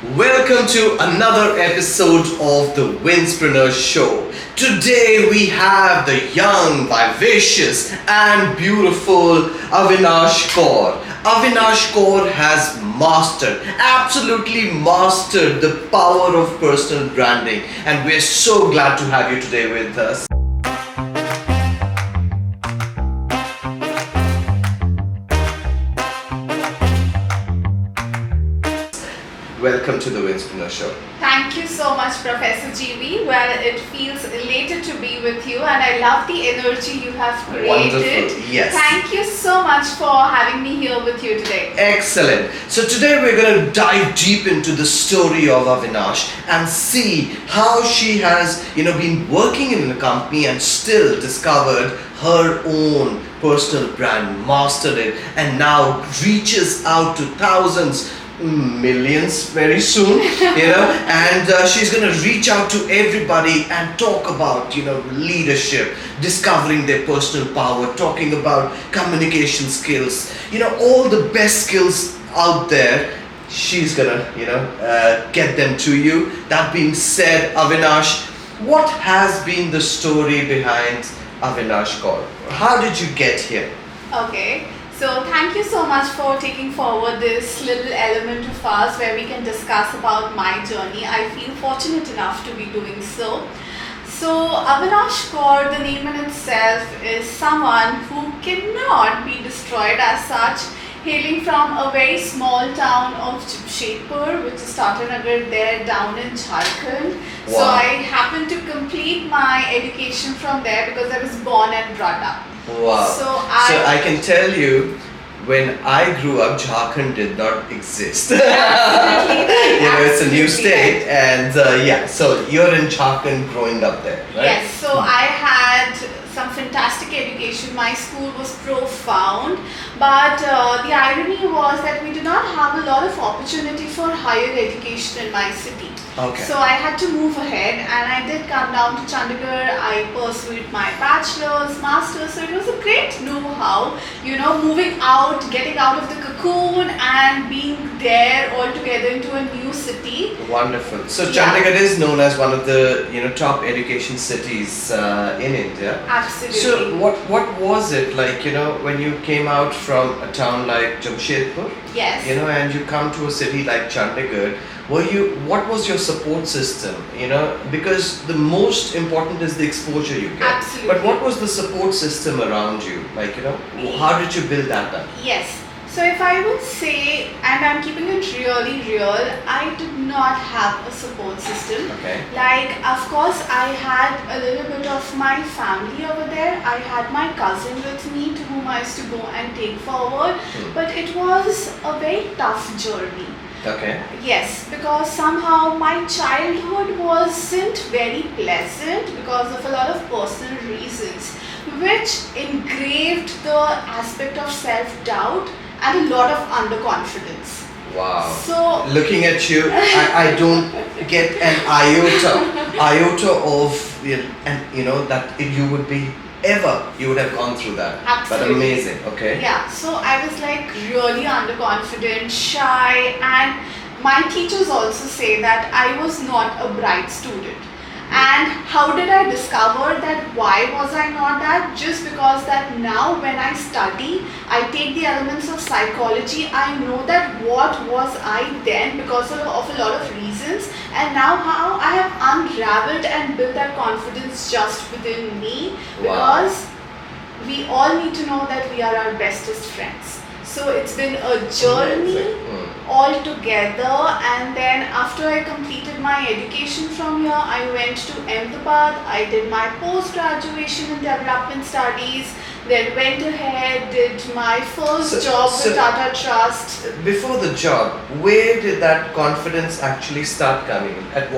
Welcome to another episode of the Winspreneur show. Today we have the young, vivacious and beautiful Avinash Kaur. Avinash Kaur has absolutely mastered the power of personal branding, and we're so glad to have you today with us. Welcome to the Winspreneur show. Thank you so much, Professor GB. Well, it feels elated to be with you, and I love the energy you have created. Wonderful, yes. Thank you so much for having me here with you today. Excellent. So today we're going to dive deep into the story of Avinash and see how she has, been working in a company and still discovered her own personal brand, mastered it, and now reaches out to thousands, millions very soon, and she's going to reach out to everybody and talk about, leadership, discovering their personal power, talking about communication skills, all the best skills out there. She's going to, get them to you. That being said, Avinash, what has been the story behind Avinash Kaur? How did you get here? Okay. So thank you so much for taking forward this little element of ours where we can discuss about my journey. I feel fortunate enough to be doing so. So Avinash Kaur, the name in itself, is someone who cannot be destroyed as such, hailing from a very small town of Jamshedpur, which is Tatanagar there down in Jharkhand. Wow. So I happened to complete my education from there because I was born and brought up. Wow. So I can tell you, when I grew up, Jharkhand did not exist. Absolutely. It's a new state, and so you're in Jharkhand growing up there, right? Yes, so I had some fantastic education. My school was profound, but the irony was that we did not have a lot of opportunity for higher education in my city. Okay. So I had to move ahead, and I did come down to Chandigarh. I pursued my bachelor's, master's, so it was a great know-how, moving out, getting out of the cocoon and being there all together into a new city. Wonderful. So Chandigarh is known as one of the top education cities in India. Absolutely. So what was it like, when you came out from a town like Jamshedpur? Yes. And you come to a city like Chandigarh. What was your support system? Because the most important is the exposure you get. Absolutely. But what was the support system around you? Like, how did you build that up? Yes. So if I would say, and I'm keeping it really real, I did not have a support system. Okay. Like, of course, I had a little bit of my family over there. I had my cousin with me to whom I used to go and take forward. But it was a very tough journey. Okay. Yes, because somehow my childhood wasn't very pleasant because of a lot of personal reasons, which engraved the aspect of self-doubt and a lot of underconfidence. Wow. So looking at you, I don't get an iota of that you would be you would have gone through that. Absolutely. But amazing. Okay. Yeah, so I was like really underconfident, shy, and my teachers also say that I was not a bright student. And how did I discover that? Why was I not that? Just because that now when I study, I take the elements of psychology, I know that what was I then because of a lot of reasons, and now how I have unraveled and built that confidence just within me. Wow. Because we all need to know that we are our bestest friends. So it's been a journey all together, and then after I completed my education from here, I went to Ahmedabad. I did my postgraduation in development studies, then went ahead, did my first job with Tata Trust. Before the job, where did that confidence actually start coming? At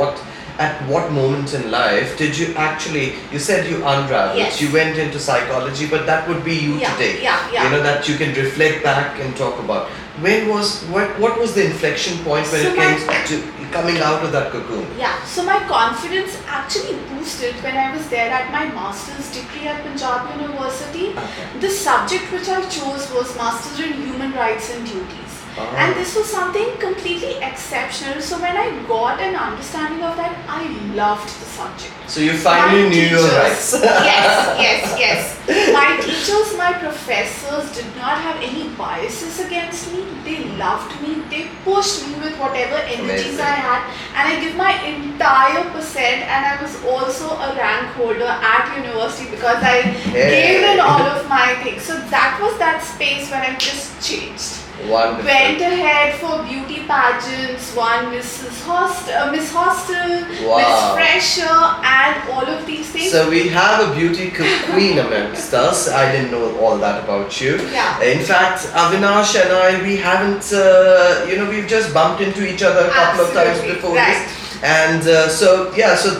what moment in life did you actually, you said you unraveled, Yes. you went into psychology, but that would be you today. Yeah. That you can reflect back and talk about. What was the inflection point when it came to coming out of that cocoon? Yeah, so my confidence actually boosted when I was there at my master's degree at Punjab University. Okay. The subject which I chose was Masters in Human Rights and Duties. And this was something completely exceptional. So when I got an understanding of that, I loved the subject. So you finally knew your rights. Yes. My teachers, my professors did not have any biases against me. They loved me. They pushed me with whatever energies Amazing. I had, and I give my entire percent. And I was also a rank holder at university because I gave in all of my things. So that was that space when I just changed. Wonderful. Went ahead for beauty pageants, won Miss Hostel, Wow. Miss Fresher, and all of these things. So we have a beauty queen amongst us. I didn't know all that about you. Yeah. In fact, Avinash and I, we haven't, we've just bumped into each other a couple of times Absolutely, before right. this. And so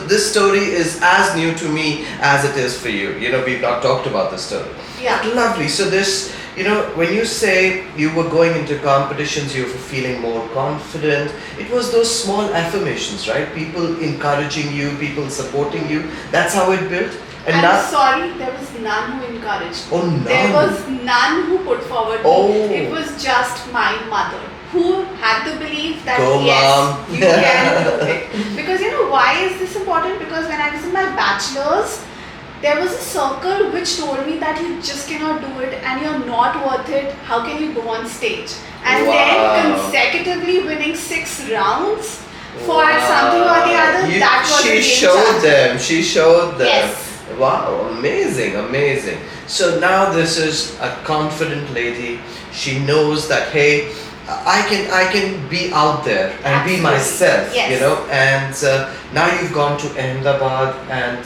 this story is as new to me as it is for you. We've not talked about this story. Yeah. But lovely. So this, when you say you were going into competitions, you were feeling more confident. It was those small affirmations, right? People encouraging you, people supporting you. That's how it built. And I'm now, sorry, there was none who encouraged me. Oh, none? There was none who put forward me. Oh. It was just my mother who had the belief that Go, yes, Mom. you can do it. Because why is this important? Because when I was in my bachelor's, there was a circle which told me that you just cannot do it and you're not worth it. How can you go on stage? And then Wow. consecutively winning 6 rounds for something or the other, that was She a game showed changer. them. She showed them. Yes. Wow, amazing. So now this is a confident lady. She knows that hey, I can be out there and be Absolutely. myself. Yes. And now you've gone to Ahmedabad and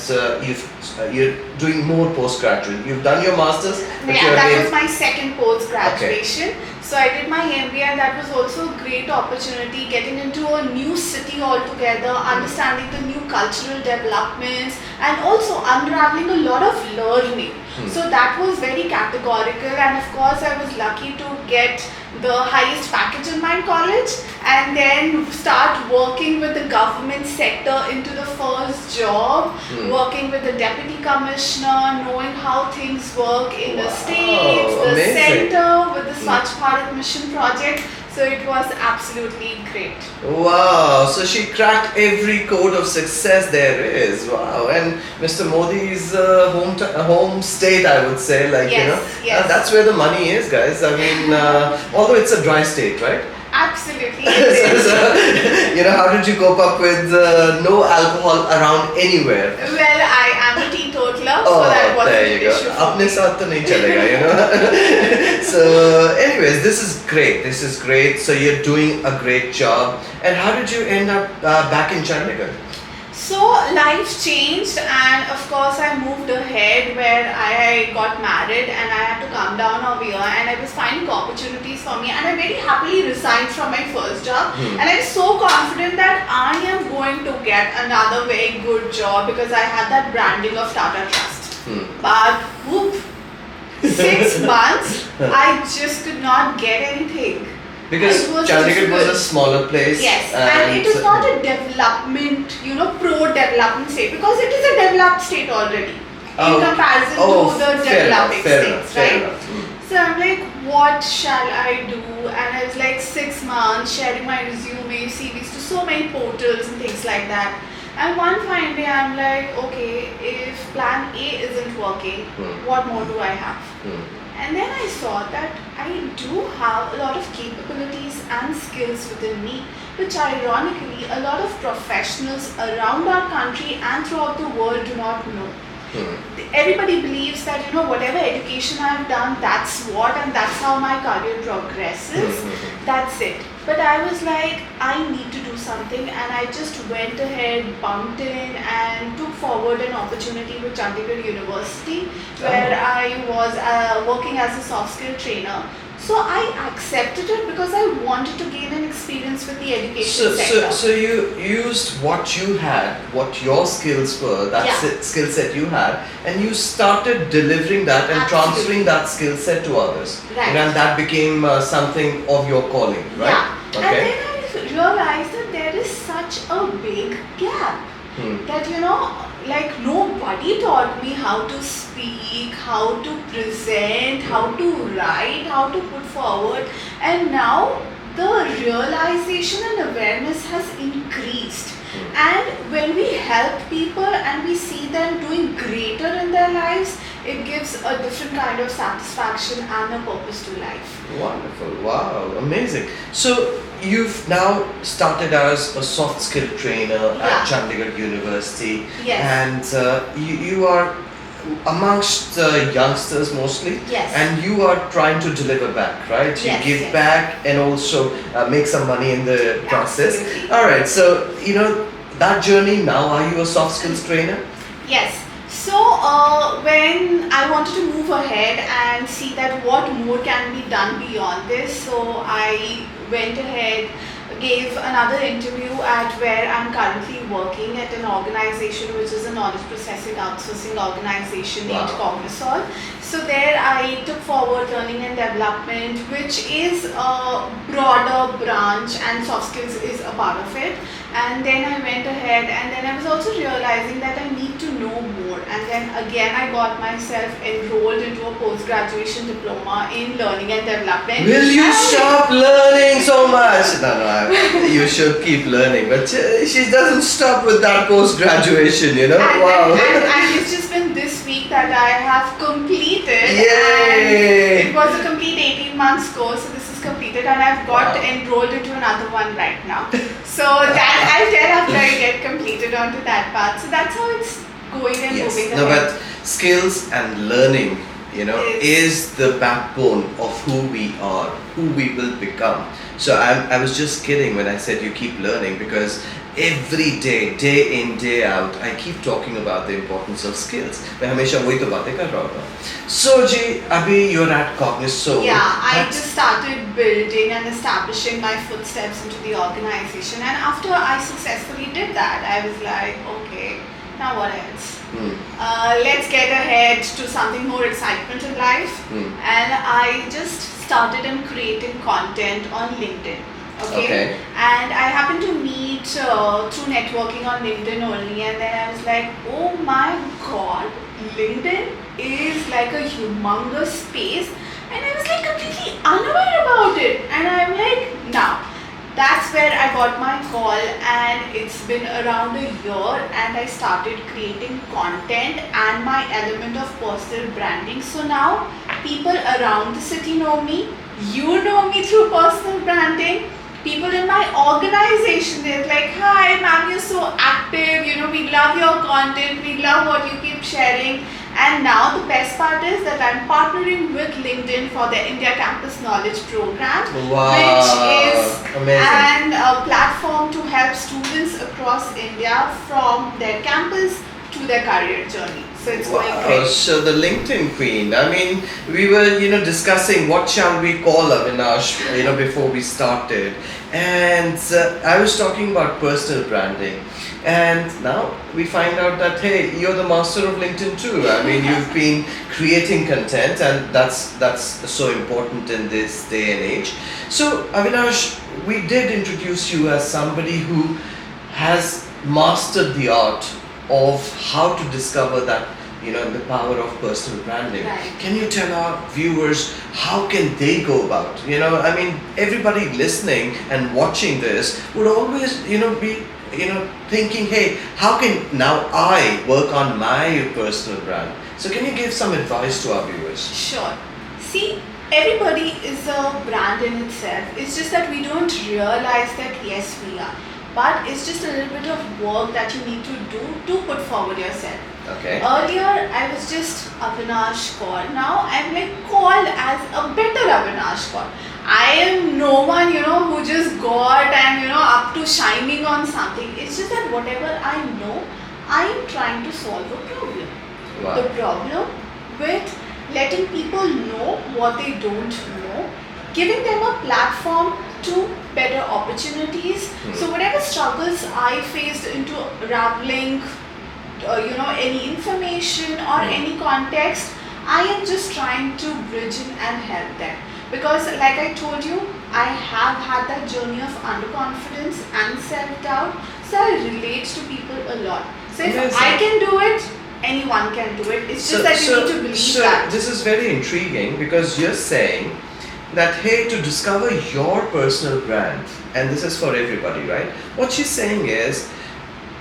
you're doing more postgraduate. You've done your masters, but Yeah, you're that again. was my second post-graduation. So I did my MBA and that was also a great opportunity, getting into a new city altogether, understanding the new cultural developments and also unraveling a lot of learning. So that was very categorical, and of course I was lucky to get the highest package in my college and then start working with the government sector into the first job, working with the deputy commissioner, knowing how things work in the states, the amazing. center with the Swachh Bharat mission project. So it was absolutely great. Wow, so she cracked every code of success there is. Wow, and Mr. Modi's home state, I would say, Yes. that's where the money is, guys. I mean, although it's a dry state, right? Absolutely. It is. How did you cope up with no alcohol around anywhere? Well, I am a teetotaler, so that wasn't there an you go. issue for Apne me. saath to nahi chalega, So, anyways, this is great. So you're doing a great job. And how did you end up back in Chandigarh? So life changed, and of course I moved ahead where I got married and I had to come down over here, and I was finding opportunities for me, and I very happily resigned from my first job, and I'm so confident that I am going to get another very good job because I had that branding of Tata Trust. But whoop, 6 months I just could not get anything. Because It was Chandigarh was a difficult. smaller place. Yes, and it is not a development, pro-development state, because it is a developed state already in comparison to the developing states, right? So I'm like, what shall I do? And I was like 6 months sharing my resume, CVs to so many portals and things like that. And one fine day I'm like, okay, if plan A isn't working, what more do I have? And then I saw that I do have a lot of capabilities and skills within me, which ironically a lot of professionals around our country and throughout the world do not know. Everybody believes that whatever education I've done, that's what, and that's how my career progresses. That's it. But I was like, I need to do something, and I just went ahead, bumped in, and took forward an opportunity with Chandigarh University, where I was working as a soft skill trainer. So I accepted it because I wanted to gain an experience with the education sector. So you used what you had, what your skills were, that skill set you had, and you started delivering that and transferring that skill set to others. Right. And that became something of your calling, right? Yeah. Okay. And then I realized that there is such a big gap. That nobody taught me how to speak, how to present, how to write, how to put forward, and now the realization and awareness has increased. And when we help people and we see them doing greater in their lives, it gives a different kind of satisfaction and a purpose to life. Wonderful. Wow. Amazing. So you've now started as a soft skill trainer at Chandigarh University. Yes. And you are amongst youngsters mostly. Yes. And you are trying to deliver back, right? You Yes, give yes. back and also make some money in the process. Absolutely. All right. So, that journey now, are you a soft skills trainer? Yes. So when I wanted to move ahead and see that what more can be done beyond this, so I went ahead, gave another interview at where I'm currently working at an organization which is a knowledge processing outsourcing organization named Cognizant. So there I took forward learning and development, which is a broader branch, and soft skills is a part of it. And then I went ahead and then I was also realizing that I need to know more, and then again I got myself enrolled into a postgraduation diploma in learning and development. Will you stop learning so much? No, you should keep learning, but she doesn't stop with that post-graduation, And, wow. and it's just been this week that I have completed. Yay! And it was a complete 18 months course, so this is completed, and I've got enrolled into another one right now. So that I'll tell after I get completed onto that part. So that's how it's going and moving No, ahead. but skills and learning, is the backbone of who we are, who we will become. So I was just kidding when I said you keep learning, because every day in, day out, I keep talking about the importance of skills. मैं हमेशा वही तो बातें कर रहा होता हूँ. So जी, अभी you're at Cognizant. Yeah, I just started building and establishing my footsteps into the organization, and after I successfully did that, I was like, okay, now what else? Let's get ahead to something more excitement in life. And I just started in creating content on LinkedIn. Okay. And I happened to meet through networking on LinkedIn only, and then I was like, oh my god, LinkedIn is like a humongous space, and I was like completely unaware about it, and I'm like, now. That's where I got my call, and it's been around a year, and I started creating content and my element of personal branding. So now people around the city know me, you know me through personal branding. People in my organization, they're like, hi ma'am, you're so active, we love your content, we love what you keep sharing. And now the best part is that I'm partnering with LinkedIn for the India Campus Knowledge Program, which is amazing. a platform to help students across India from their campus to their career journey. So it's going great. So the LinkedIn queen. I mean, we were, discussing what shall we call Avinash, before we started. And I was talking about personal branding. And now we find out that, hey, you're the master of LinkedIn too. I mean, you've been creating content, and that's so important in this day and age. So, Avinash, we did introduce you as somebody who has mastered the art of how to discover that, the power of personal branding. Right. Can you tell our viewers how can they go about? I mean, everybody listening and watching this would always, be thinking, hey, how can now I work on my personal brand? So can you give some advice to our viewers? Sure. See, everybody is a brand in itself. It's just that we don't realize that yes, we are. But it's just a little bit of work that you need to do to put forward yourself. Okay. Earlier, I was just Avinash Kaur. Now I'm like called as a better Avinash Kaur. I am no one, who just got and, up to shining on something. It's just that whatever I know, I am trying to solve a problem. Wow. The problem with letting people know what they don't know, giving them a platform to better opportunities. So whatever struggles I faced into unraveling, any information or any context, I am just trying to bridge in and help them. Because like I told you, I have had that journey of underconfidence and self-doubt, so I relate to people a lot. So if I can do it, anyone can do it. It's just that you need to believe that. This is very intriguing, because you're saying that hey, to discover your personal brand, and this is for everybody, right? What she's saying is,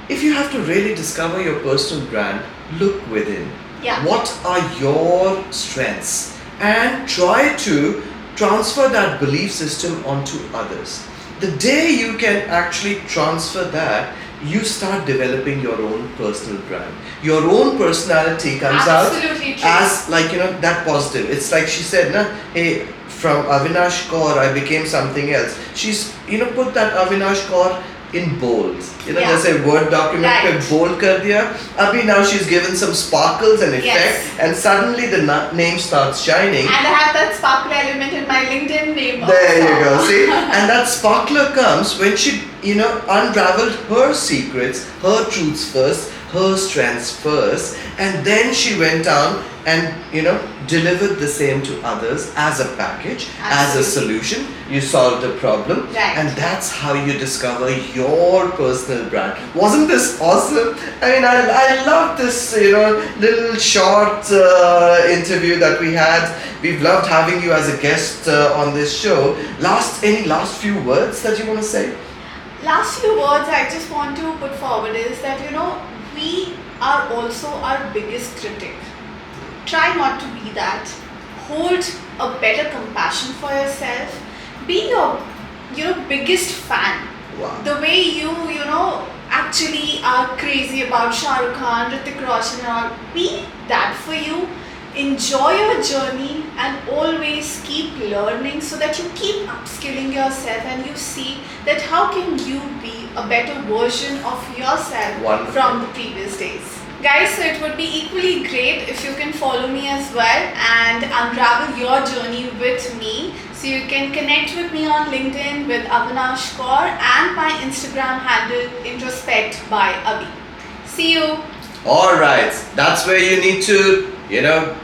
if you have to really discover your personal brand, look within. Yeah. What are your strengths? And try to transfer that belief system onto others. The day you can actually transfer that, you start developing your own personal brand. Your own personality comes Absolutely out true. as like, that positive. It's like she said, na, hey, from Avinash Kaur I became something else. She's put that Avinash Kaur in bold. Yeah. There's a Word document Right. pe bold kar diya. Abhi now she's given some sparkles and effect, Yes. and suddenly the name starts shining. And I have that sparkle element in my LinkedIn name. There you go, also. see? And that sparkler comes when she, unraveled her secrets, her truths first, her strengths first, and then she went down and, delivered the same to others as a package, as a Absolutely. solution. You solved a problem, Right. and that's how you discover your personal brand. Wasn't this awesome? I mean, I love this, little short interview that we had. We've loved having you as a guest on this show. Any last few words that you want to say? Last few words I just want to put forward is that we are also our biggest critic. Try not to be that. Hold a better compassion for yourself. Be your biggest fan. Wow. The way you actually are crazy about Shah Rukh Khan, Hrithik Roshan, and all. Be that for you. Enjoy your journey and always keep learning so that you keep upskilling yourself and you see that how can you be a better version of yourself Wonderful. from the previous days. Guys, so it would be equally great if you can follow me as well and unravel your journey with me. So you can connect with me on LinkedIn with Avinash Kaur and my Instagram handle Introspect by Avi. See you. Alright, that's where you need to,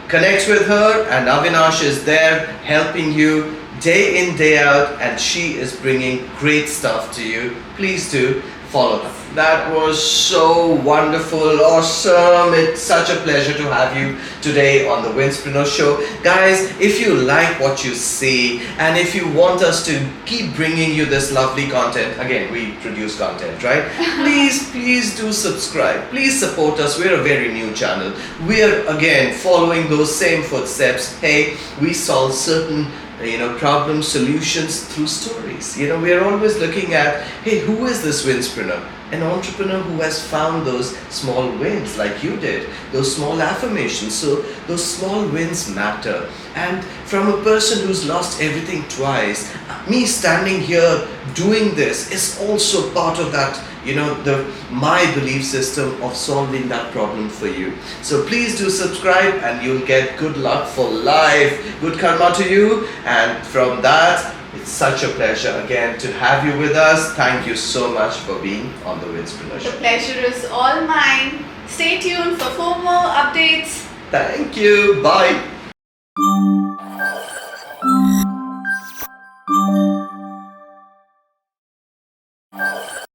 connect with her, and Avinash is there helping you day in, day out, and she is bringing great stuff to you. Please do follow her. That was so wonderful, awesome. It's such a pleasure to have you today on the Winspreneur show. Guys, if you like what you see and if you want us to keep bringing you this lovely content, again, we produce content, right? Please do subscribe. Please support us. We're a very new channel. We're again following those same footsteps. Hey, we solve certain problem solutions through stories. We are always looking at, hey, who is this Winspreneur? An entrepreneur who has found those small wins like you did, those small affirmations. So those small wins matter. And from a person who's lost everything twice, me standing here doing this is also part of that, my belief system of solving that problem for you. So please do subscribe and you'll get good luck for life, good karma to you. And from that, it's such a pleasure again to have you with us. Thank you so much for being on the Winspreneur The show. pleasure is all mine. Stay tuned for more updates. Thank you. Bye.